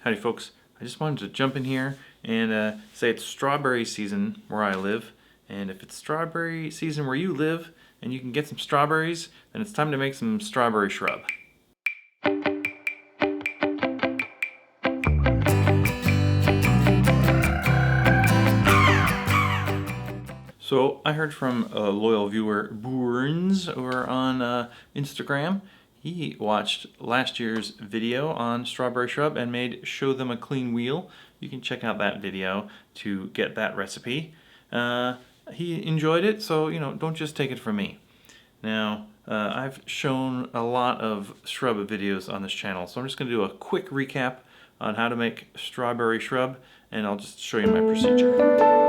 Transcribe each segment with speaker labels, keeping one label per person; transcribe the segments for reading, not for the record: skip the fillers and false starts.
Speaker 1: Howdy folks, I just wanted to jump in here and say it's strawberry season where I live, and if it's strawberry season where you live and you can get some strawberries, then it's time to make some strawberry shrub. So I heard from a loyal viewer, Burns, over on Instagram. He watched last year's video on strawberry shrub and made Show Them a Clean Wheel. You can check out that video to get that recipe. He enjoyed it, so don't just take it from me. Now, I've shown a lot of shrub videos on this channel, so I'm just going to do a quick recap on how to make strawberry shrub, and I'll just show you my procedure.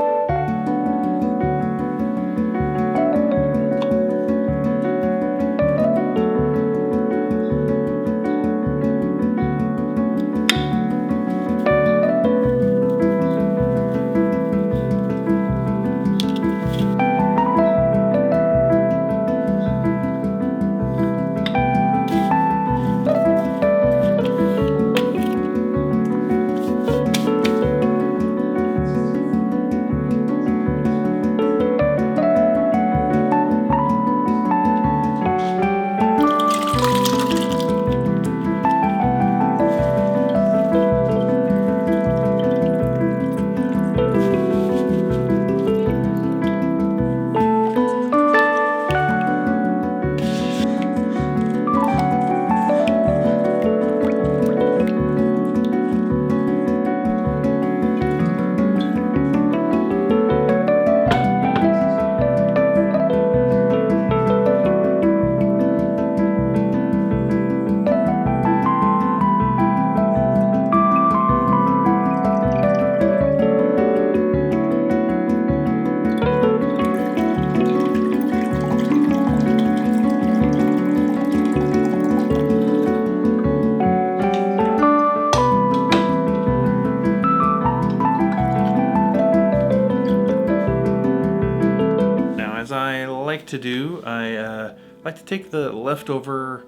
Speaker 1: As I like to do, I like to take the leftover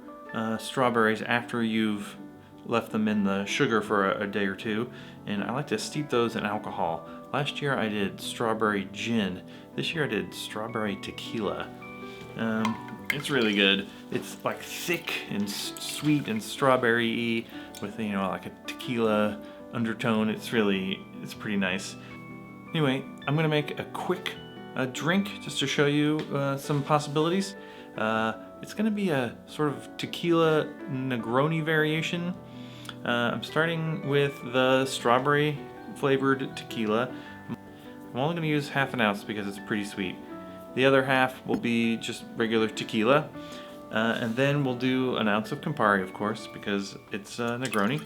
Speaker 1: strawberries after you've left them in the sugar for a day or two, and I like to steep those in alcohol. Last year I did strawberry gin. This year I did strawberry tequila. It's really good. It's like thick and sweet and strawberry-y with like a tequila undertone. It's pretty nice. Anyway, I'm gonna make a quick drink just to show you some possibilities. It's going to be a sort of tequila negroni variation. I'm starting with the strawberry flavored tequila. I'm only going to use half an ounce because it's pretty sweet. The other half will be just regular tequila. And then we'll do an ounce of Campari, of course, because it's negroni.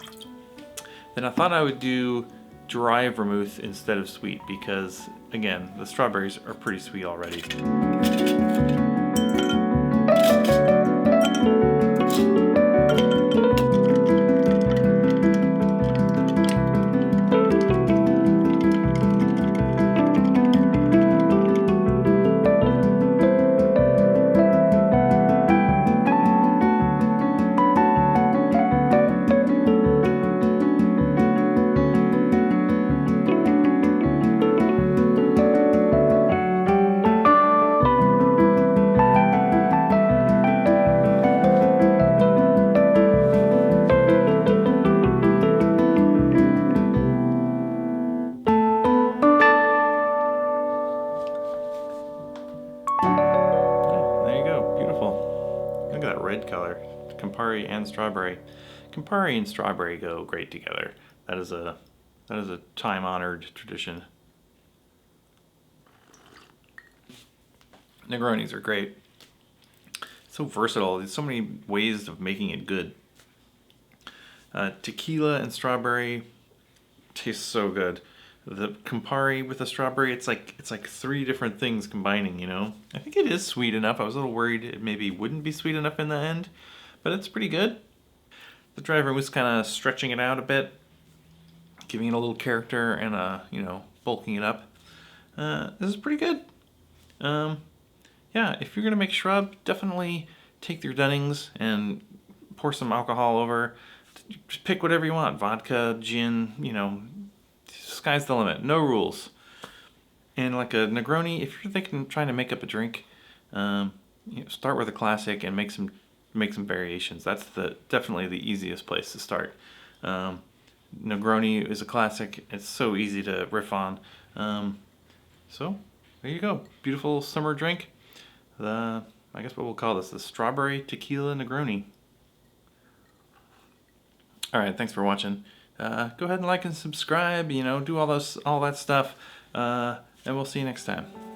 Speaker 1: Then I thought I would do dry vermouth instead of sweet because, again, the strawberries are pretty sweet already. Look at that red color. Campari and strawberry. Campari and strawberry go great together. That is a time-honored tradition. Negronis are great. So versatile. There's so many ways of making it good. Tequila and strawberry tastes so good. The Campari with the strawberry, it's like three different things combining, I think it is sweet enough. I was a little worried it maybe wouldn't be sweet enough in the end, but it's pretty good. The dry vermouth's kind of stretching it out a bit, giving it a little character and bulking it up. This is pretty good. Yeah, if you're gonna make shrub, definitely take your Dunnings and pour some alcohol over. just pick whatever you want. Vodka, gin, you know, sky's the limit. No rules. And like a Negroni, if you're thinking trying to make up a drink, start with a classic and make some variations. That's definitely the easiest place to start. Negroni is a classic. It's so easy to riff on. So there you go. Beautiful summer drink. I guess what we'll call this, the Strawberry Tequila Negroni. Alright, thanks for watching. Go ahead and like and subscribe, do all that stuff. And we'll see you next time.